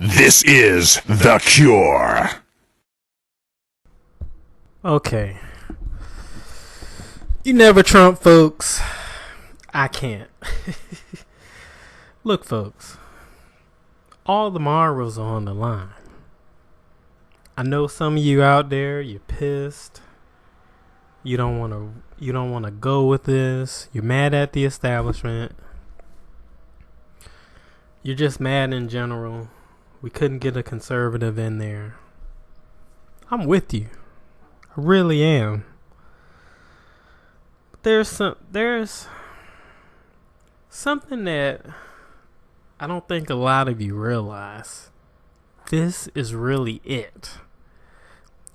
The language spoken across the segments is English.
This is The Cure. Okay. You never Trump, folks. I can't. Look, folks. All the morals are on the line. I know some of you out there, you're pissed. You don't want to go with this. You're mad at the establishment. You're just mad in general. We couldn't get a conservative in there. I'm with you. I really am. There's something that I don't think a lot of you realize. This is really it.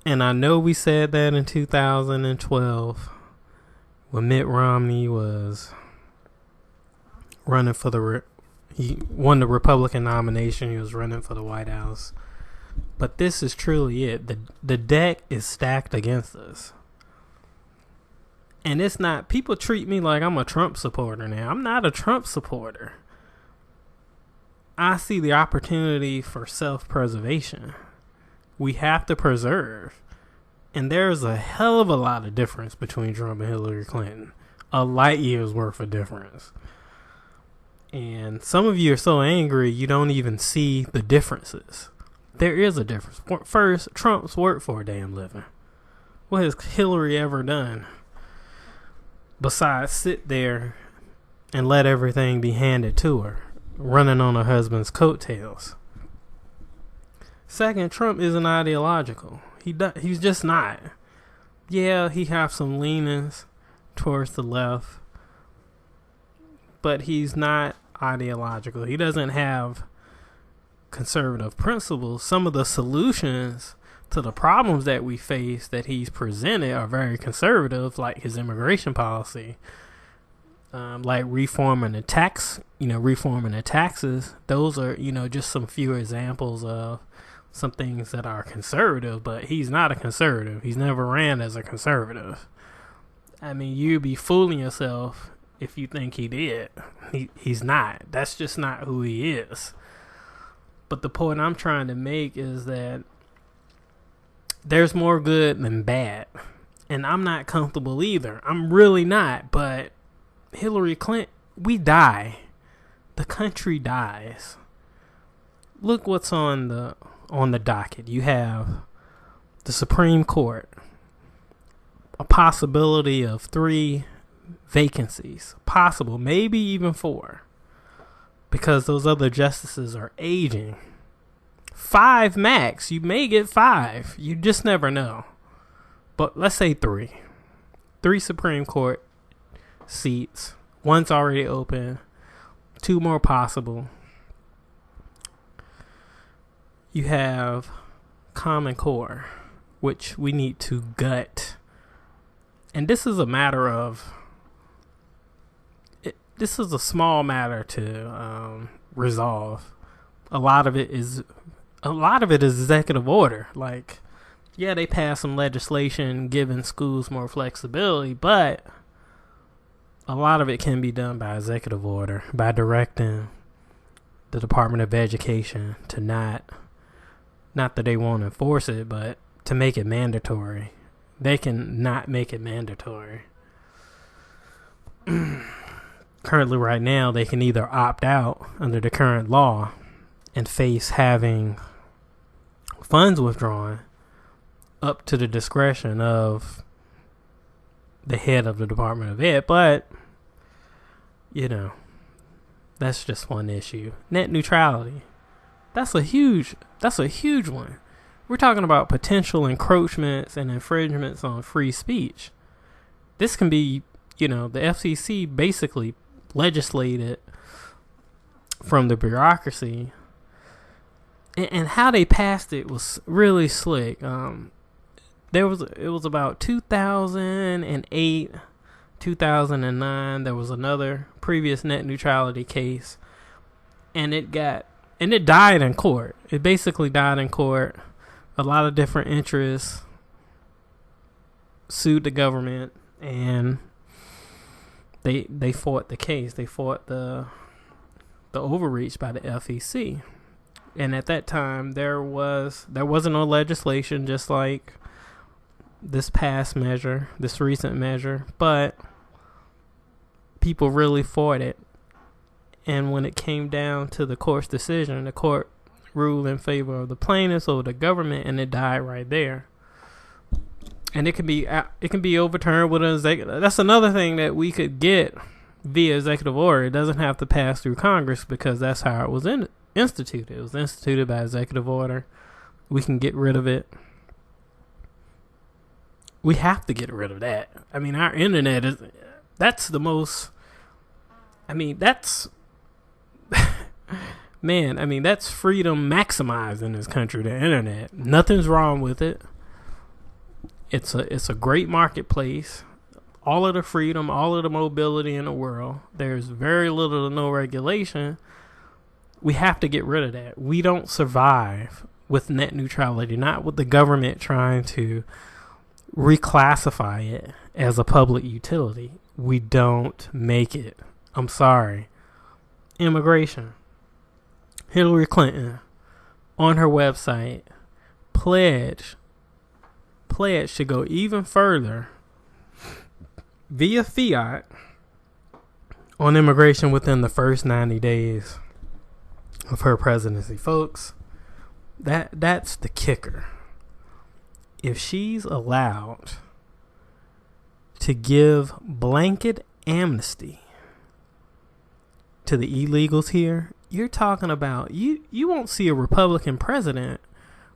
And I know we said that in 2012 when Mitt Romney was running for he won the Republican nomination. He was running for the White House. But this is truly it. The deck is stacked against us. And it's not, people treat me like I'm a Trump supporter now. I'm not a Trump supporter. I see the opportunity for self-preservation. We have to preserve. And there's a hell of a lot of difference between Trump and Hillary Clinton. A light year's worth of difference. And some of you are so angry you don't even see the differences. There is a difference. First, Trump's worked for a damn living. What has Hillary ever done besides sit there and let everything be handed to her, running on her husband's coattails? Second, Trump isn't ideological. He's just not. Yeah, he has some leanings towards the left, but he's not ideological. He doesn't have conservative principles. Some of the solutions to the problems that we face that he's presented are very conservative, like his immigration policy, like reforming the taxes. Those are, just some few examples of some things that are conservative, but he's not a conservative. He's never ran as a conservative. I mean, you'd be fooling yourself if you think he did. He's not. That's just not who he is. But the point I'm trying to make is that there's more good than bad. And I'm not comfortable either. I'm really not. But Hillary Clinton, we die. The country dies. Look what's on the docket. You have the Supreme Court. A possibility of 3 vacancies. Possible. Maybe even 4. Because those other justices are aging. 5 max. You may get 5. You just never know. But let's say 3. 3 Supreme Court seats. One's already open. 2 more possible. You have Common Core, which we need to gut. And this is a matter of... This is a small matter to resolve. A lot of it is executive order. Like, yeah, they passed some legislation giving schools more flexibility, but a lot of it can be done by executive order, by directing the Department of Education to not that they won't enforce it, but to make it mandatory. They can not make it mandatory. Currently, right now, they can either opt out under the current law and face having funds withdrawn up to the discretion of the head of the Department of Ed. But, that's just one issue. Net neutrality. That's a huge one. We're talking about potential encroachments and infringements on free speech. This can be, the FCC basically legislated from the bureaucracy, and how they passed it was really slick. It was about 2008, 2009. There was another previous net neutrality case, and it died in court. It basically died in court. A lot of different interests sued the government, and they fought the case. They fought the overreach by the FEC. And at that time, there wasn't no legislation, just like this recent measure, but people really fought it. And when it came down to the court's decision, the court ruled in favor of the plaintiffs over the government, and it died right there. And it can be overturned with an executive. That's another thing that we could get via executive order. It doesn't have to pass through Congress, because that's how it was instituted. It was instituted by executive order. We can get rid of it. We have to get rid of that. I mean, our internet that's the most, that's, man, that's freedom maximized in this country, the internet. Nothing's wrong with it. It's a great marketplace. All of the freedom, all of the mobility in the world. There's very little to no regulation. We have to get rid of that. We don't survive with net neutrality, not with the government trying to reclassify it as a public utility. We don't make it. I'm sorry. Immigration. Hillary Clinton, on her website, pledged to go even further via fiat on immigration within the first 90 days of her presidency. Folks, that's the kicker. If she's allowed to give blanket amnesty to the illegals here, you're talking about you won't see a Republican president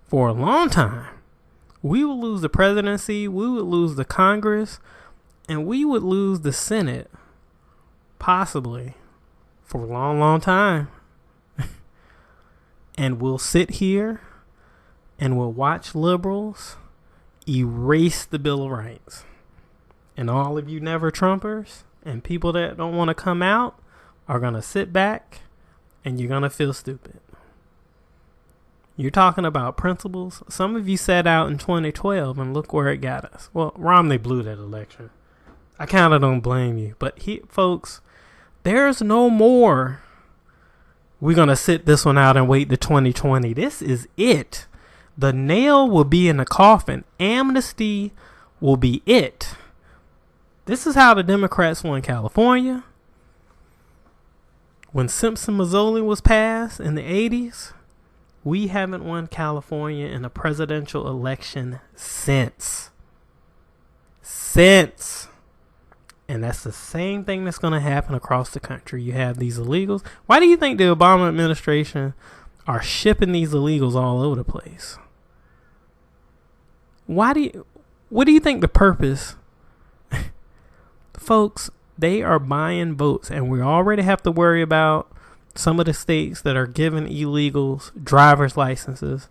for a long time. We will lose the presidency, we would lose the Congress, and we would lose the Senate, possibly, for a long, long time. And we'll sit here and we'll watch liberals erase the Bill of Rights. And all of you NeverTrumpers and people that don't want to come out are going to sit back and you're going to feel stupid. You're talking about principles. Some of you sat out in 2012 and look where it got us. Well, Romney blew that election. I kind of don't blame you. But folks, there's no more. We're going to sit this one out and wait to 2020. This is it. The nail will be in the coffin. Amnesty will be it. This is how the Democrats won California. When Simpson-Mazzoli was passed in the 80s, we haven't won California in a presidential election since. And that's the same thing that's going to happen across the country. You have these illegals. Why do you think the Obama administration are shipping these illegals all over the place? What do you think the purpose? Folks, they are buying votes, and we already have to worry about some of the states that are giving illegals driver's licenses.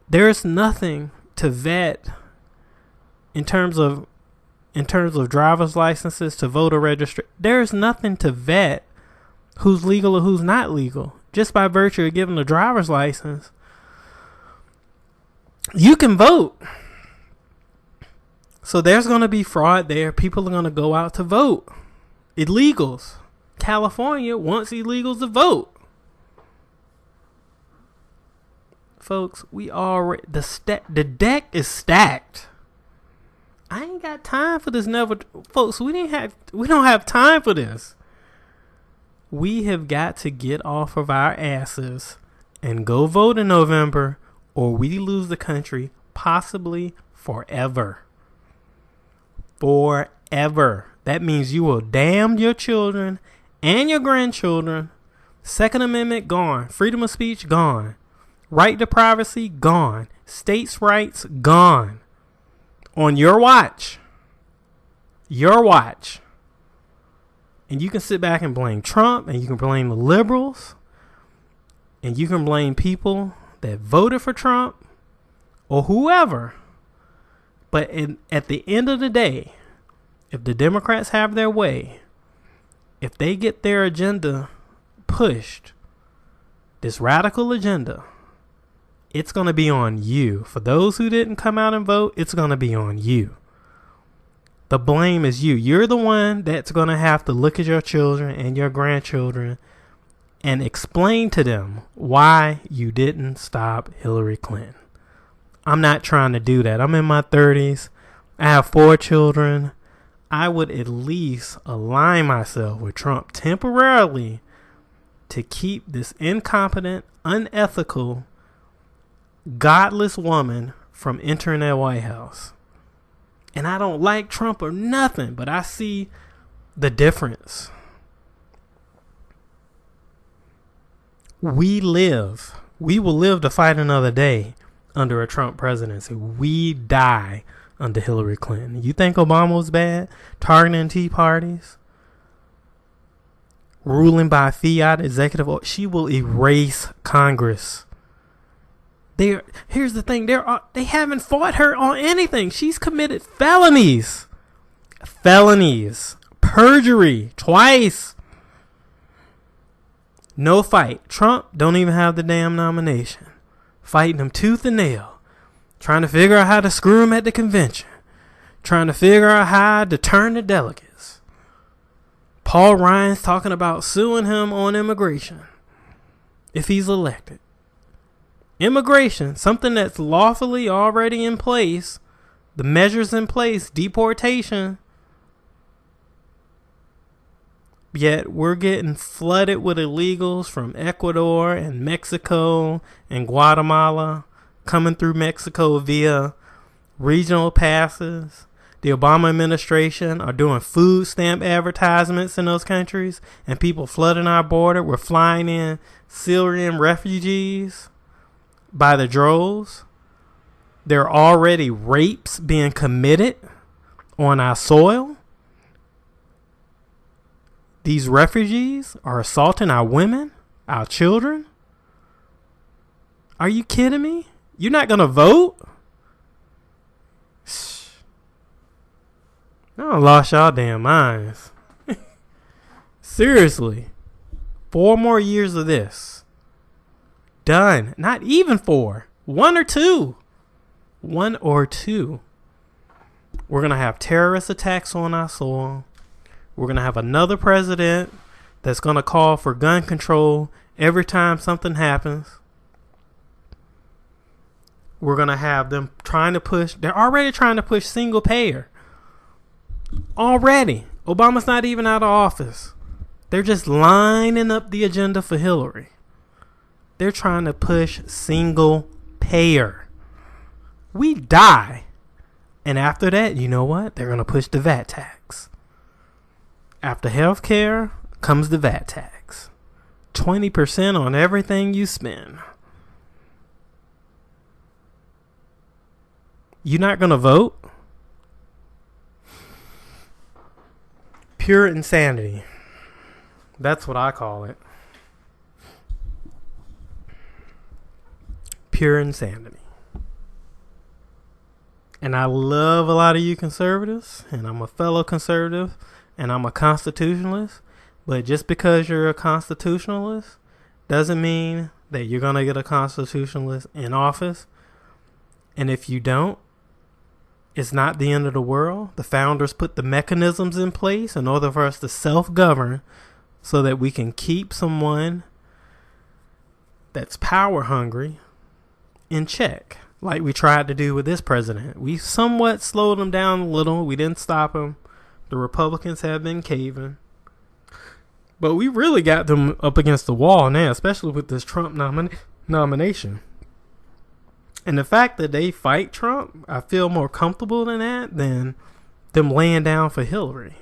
There's nothing to vet in terms of driver's licenses, to voter registry. There's nothing to vet who's legal or who's not legal. Just by virtue of giving a driver's license, you can vote. So there's going to be fraud there. People are going to go out to vote. Illegals. California wants illegals to vote. Folks, the deck is stacked. I ain't got time for this. Folks, we don't have time for this. We have got to get off of our asses and go vote in November, or we lose the country, possibly forever. Forever. That means you will damn your children and your grandchildren. Second Amendment gone. Freedom of speech gone. Right to privacy gone. States' rights gone. On your watch. Your watch. And you can sit back and blame Trump, and you can blame the liberals, and you can blame people that voted for Trump or whoever. But at the end of the day, if the Democrats have their way, if they get their agenda pushed, this radical agenda, it's going to be on you. For those who didn't come out and vote, it's going to be on you. The blame is you. You're the one that's going to have to look at your children and your grandchildren and explain to them why you didn't stop Hillary Clinton. I'm not trying to do that. I'm in my 30s. I have 4 children. I would at least align myself with Trump temporarily to keep this incompetent, unethical, godless woman from entering that White House. And I don't like Trump or nothing, but I see the difference. We will live to fight another day under a Trump presidency. We die under Hillary Clinton. You think Obama was bad? Targeting tea parties? Ruling by fiat executive order? She will erase Congress. Here's the thing. They haven't fought her on anything. She's committed felonies. Perjury. Twice. No fight. Trump don't even have the damn nomination. Fighting him tooth and nail. Trying to figure out how to screw him at the convention. Trying to figure out how to turn the delegates. Paul Ryan's talking about suing him on immigration if he's elected. Immigration, something that's lawfully already in place. The measures in place, deportation. Yet we're getting flooded with illegals from Ecuador and Mexico and Guatemala coming through Mexico via regional passes. The Obama administration are doing food stamp advertisements in those countries, and people flooding our border. We're flying in Syrian refugees by the droves. There are already rapes being committed on our soil. These refugees are assaulting our women, our children. Are you kidding me? You're not going to vote? Y'all lost y'all damn minds. Seriously. 4 more years of this. Done. Not even 4. 1 or 2. 1 or 2. We're going to have terrorist attacks on our soil. We're going to have another president that's going to call for gun control every time something happens. We're going to have them they're already trying to push single payer. Already. Obama's not even out of office. They're just lining up the agenda for Hillary. They're trying to push single payer. We die. And after that, you know what? They're going to push the VAT tax. After health care comes the VAT tax. 20% on everything you spend. You're not going to vote? Pure insanity. That's what I call it. Pure insanity. And I love a lot of you conservatives, and I'm a fellow conservative, and I'm a constitutionalist. But just because you're a constitutionalist doesn't mean that you're going to get a constitutionalist in office. And if you don't, it's not the end of the world. The founders put the mechanisms in place in order for us to self-govern so that we can keep someone that's power hungry in check, like we tried to do with this president. We somewhat slowed him down a little. We didn't stop him. The Republicans have been caving. But we really got them up against the wall now, especially with this Trump nomination. And the fact that they fight Trump, I feel more comfortable than that than them laying down for Hillary.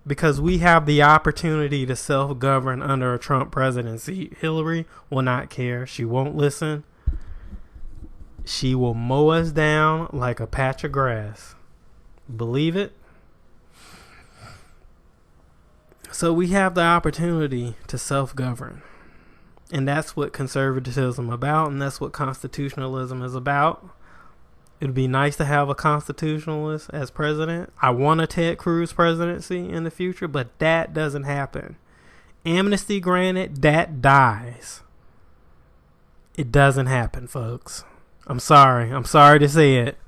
Because we have the opportunity to self-govern under a Trump presidency. Hillary will not care. She won't listen. She will mow us down like a patch of grass. Believe it? So we have the opportunity to self-govern. And that's what conservatism is about, and that's what constitutionalism is about. It'd be nice to have a constitutionalist as president. I want a Ted Cruz presidency in the future, but that doesn't happen. Amnesty granted, that dies. It doesn't happen, folks. I'm sorry. I'm sorry to say it.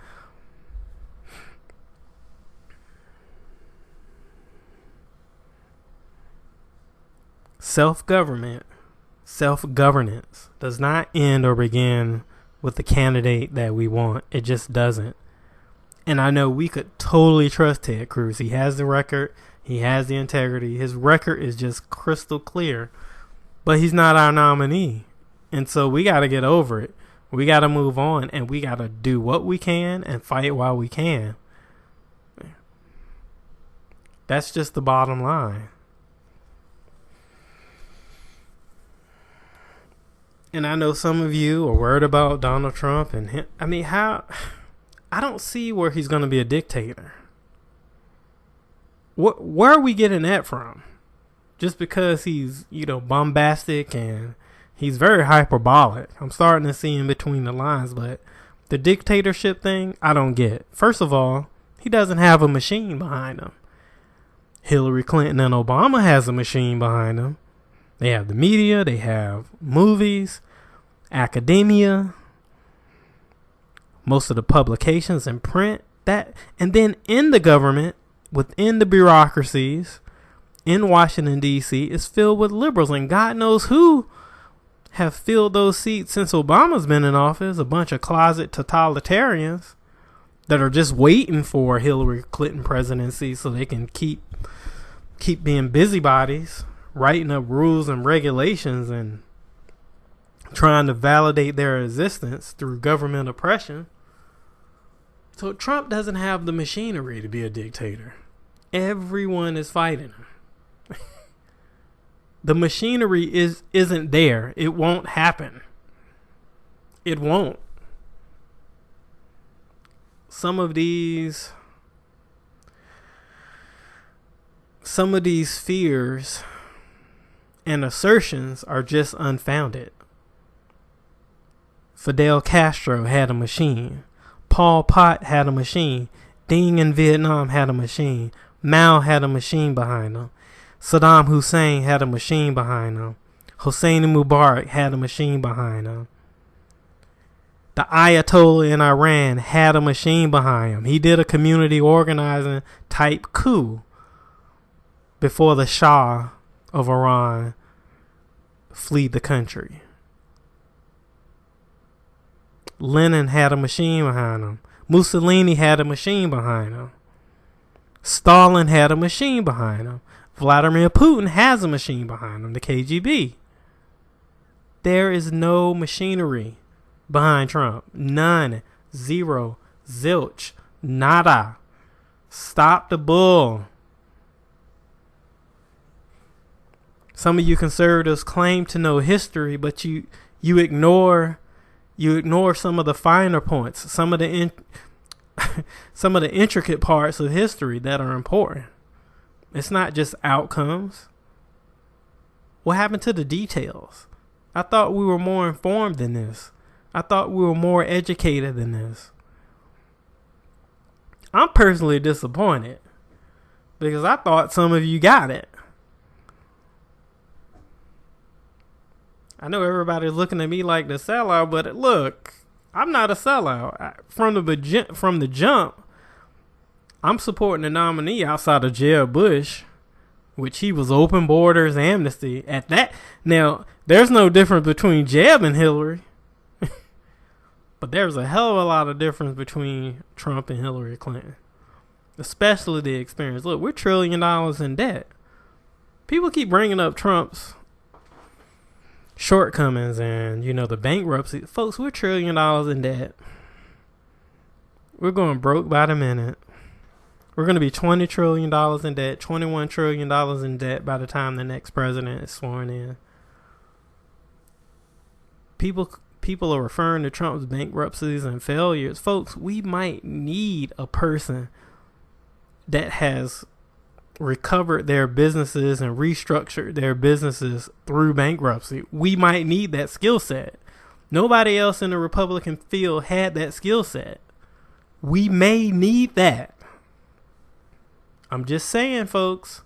self-government, self-governance does not end or begin with the candidate that we want. It just doesn't. And I know we could totally trust Ted Cruz. He has the record. He has the integrity. His record is just crystal clear. But he's not our nominee. And so we got to get over it. We got to move on. And we got to do what we can and fight while we can. That's just the bottom line. And I know some of you are worried about Donald Trump and him. I mean, how... I don't see where he's going to be a dictator. Where are we getting that from? Just because he's, bombastic and he's very hyperbolic. I'm starting to see in between the lines, but the dictatorship thing, I don't get. First of all, he doesn't have a machine behind him. Hillary Clinton and Obama has a machine behind them. They have the media, they have movies, academia, most of the publications in print, that, and then in the government, within the bureaucracies in Washington, D.C., is filled with liberals, and God knows who have filled those seats since Obama's been in office. A bunch of closet totalitarians that are just waiting for Hillary Clinton presidency so they can keep being busybodies, writing up rules and regulations and trying to validate their existence through government oppression. So Trump doesn't have the machinery to be a dictator. Everyone is fighting him. The machinery isn't there. It won't happen. It won't. Some of these fears and assertions are just unfounded. Fidel Castro had a machine. Pol Pot had a machine. Deng in Vietnam had a machine. Mao had a machine behind him. Saddam Hussein had a machine behind him. Hosseini Mubarak had a machine behind him. The Ayatollah in Iran had a machine behind him. He did a community organizing type coup before the Shah of Iran fled the country. Lenin had a machine behind him. Mussolini had a machine behind him. Stalin had a machine behind him. Vladimir Putin has a machine behind him, the KGB. There is no machinery behind Trump. None. Zero. Zilch. Nada. Stop the bull. Some of you conservatives claim to know history, but you ignore some of the finer points, some of the intricate parts of history that are important. It's not just outcomes. What happened to the details? I thought we were more informed than this. I thought we were more educated than this. I'm personally disappointed because I thought some of you got it. I know everybody's looking at me like the sellout, but look, I'm not a sellout. From the jump, I'm supporting the nominee outside of Jeb Bush, which he was open borders, amnesty. At that, now there's no difference between Jeb and Hillary, but there's a hell of a lot of difference between Trump and Hillary Clinton, especially the experience. Look, we're $1 trillion in debt. People keep bringing up Trump's shortcomings and the bankruptcy. Folks, we're $1 trillion in debt. We're going broke by the minute. We're going to be $20 trillion in debt, $21 trillion in debt by the time the next president is sworn in. People are referring to Trump's bankruptcies and failures. Folks, we might need a person that has recovered their businesses and restructured their businesses through bankruptcy. We might need that skill set. Nobody else in the Republican field had that skill set. We may need that. I'm just saying, folks.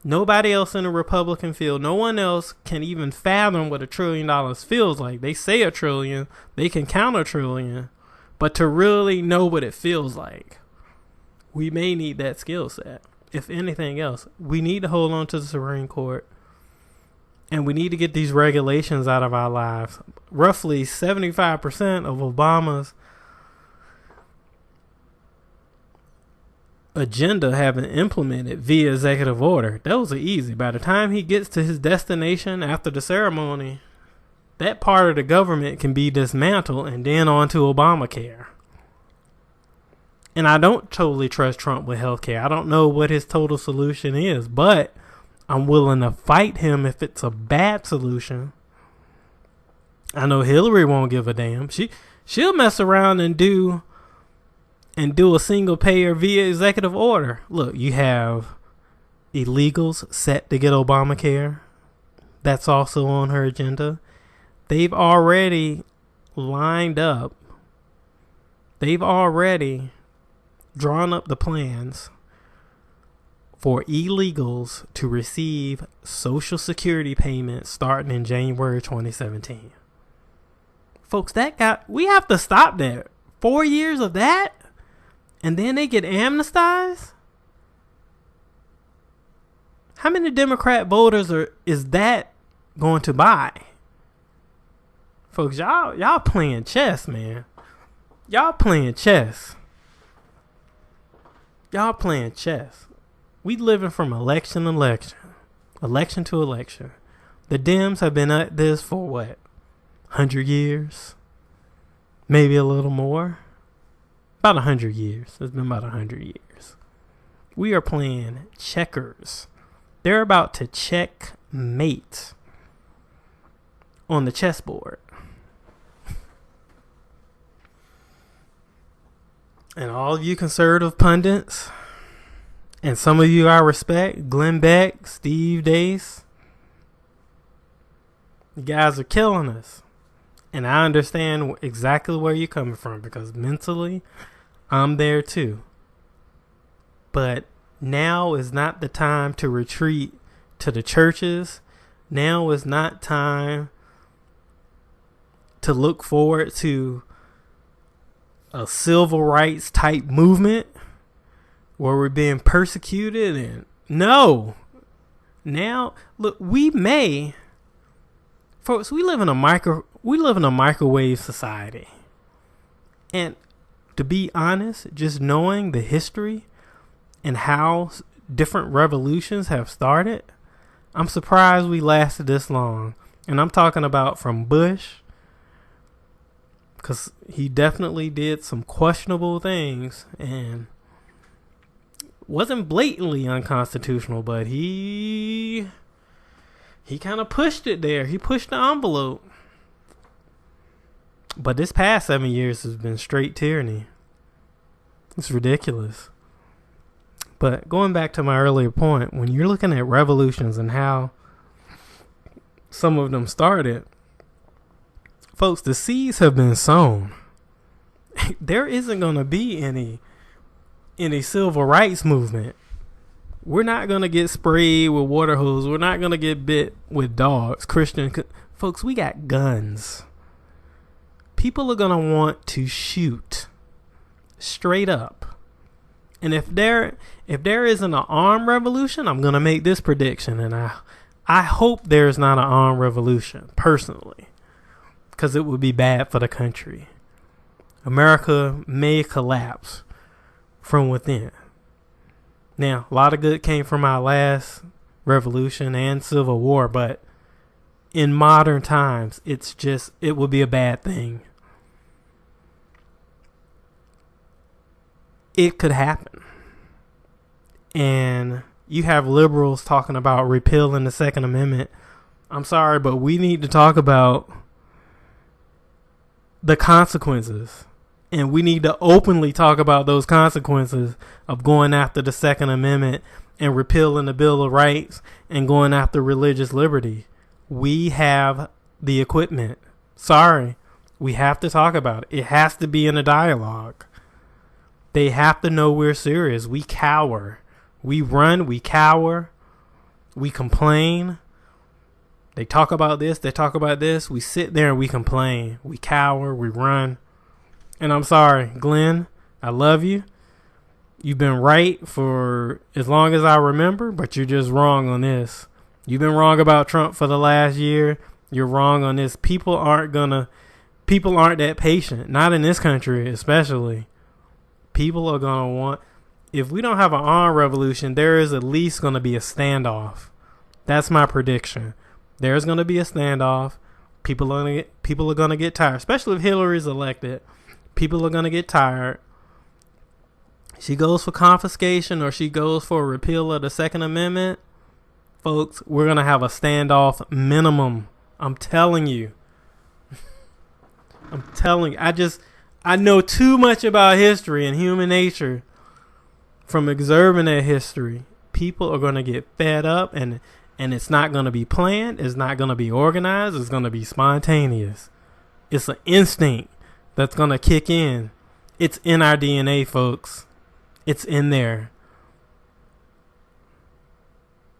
Nobody else in the Republican field, no one else can even fathom what $1 trillion feels like. They say $1 trillion, they can count $1 trillion, but to really know what it feels like, we may need that skill set. If anything else, we need to hold on to the Supreme Court. And we need to get these regulations out of our lives. Roughly 75% of Obama's agenda have been implemented via executive order. Those are easy. By the time he gets to his destination after the ceremony, that part of the government can be dismantled and then on to Obamacare. And I don't totally trust Trump with healthcare. I don't know what his total solution is, but I'm willing to fight him if it's a bad solution. I know Hillary won't give a damn. She'll mess around and do a single payer via executive order. Look, you have illegals set to get Obamacare. That's also on her agenda. They've already lined up. They've already drawn up the plans for illegals to receive Social Security payments starting in January 2017. Folks, we have to stop that. 4 years of that? And then they get amnestized? How many Democrat voters is that going to buy? Folks, y'all playing chess, man. Y'all playing chess. Y'all playing chess. We living from election to election. Election to election. The Dems have been at this for what? 100 years? Maybe a little more? About 100 years. It's been about 100 years. We are playing checkers. They're about to checkmate on the chessboard. And all of you conservative pundits, and some of you I respect, Glenn Beck, Steve Deace, you guys are killing us. And I understand exactly where you're coming from, because mentally, I'm there too. But now is not the time to retreat to the churches. Now is not time to look forward to a civil rights type movement where we're being persecuted. And no, now look, folks, we live in a microwave society. And to be honest, just knowing the history and how different revolutions have started, I'm surprised we lasted this long. And I'm talking about from Bush, because he definitely did some questionable things and wasn't blatantly unconstitutional, but he kind of pushed it there. He pushed the envelope. But this past 7 years has been straight tyranny. It's ridiculous. But going back to my earlier point, when you're looking at revolutions and how some of them started, folks, the seeds have been sown. There isn't going to be any civil rights movement. We're not going to get sprayed with water hose. We're not going to get bit with dogs. Folks, we got guns. People are going to want to shoot straight up. And if there isn't an armed revolution, I'm going to make this prediction. And I hope there's not an armed revolution, personally, because it would be bad for the country. America may collapse from within. Now, a lot of good came from our last revolution and civil war, but in modern times, it would be a bad thing. It could happen. And you have liberals talking about repealing the Second Amendment. I'm sorry, but we need to talk about the consequences. And we need to openly talk about those consequences of going after the Second Amendment and repealing the Bill of Rights and going after religious liberty. We have the equipment. Sorry. We have to talk about it. It has to be in a dialogue. They have to know we're serious. We cower. We run. We cower. We complain. They talk about this. They talk about this. We sit there and we complain. We cower. We run. And I'm sorry, Glenn, I love you. You've been right for as long as I remember, but you're just wrong on this. You've been wrong about Trump for the last year. You're wrong on this. People aren't that patient. Not in this country, especially. People are going to want, if we don't have an armed revolution, there is at least going to be a standoff. That's my prediction. There's going to be a standoff. People are going to get tired, especially if Hillary's elected. People are going to get tired. She goes for confiscation or she goes for a repeal of the Second Amendment. Folks, we're going to have a standoff minimum. I'm telling you. I know too much about history and human nature from observing that history. People are going to get fed up and it's not going to be planned. It's not going to be organized. It's going to be spontaneous. It's an instinct that's going to kick in. It's in our DNA, folks. It's in there.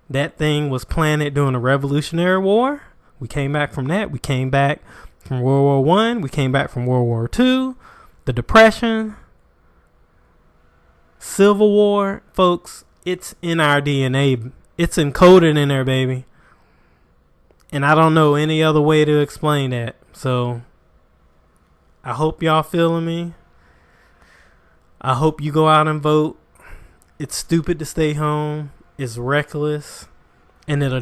That thing was planted during the Revolutionary War. We came back from that. We came back from World War One. We came back from World War Two. The Depression. Civil War. Folks, it's in our DNA. It's encoded in there, baby. And I don't know any other way to explain that. So, I hope y'all feeling me. I hope you go out and vote. It's stupid to stay home. It's reckless. And it'll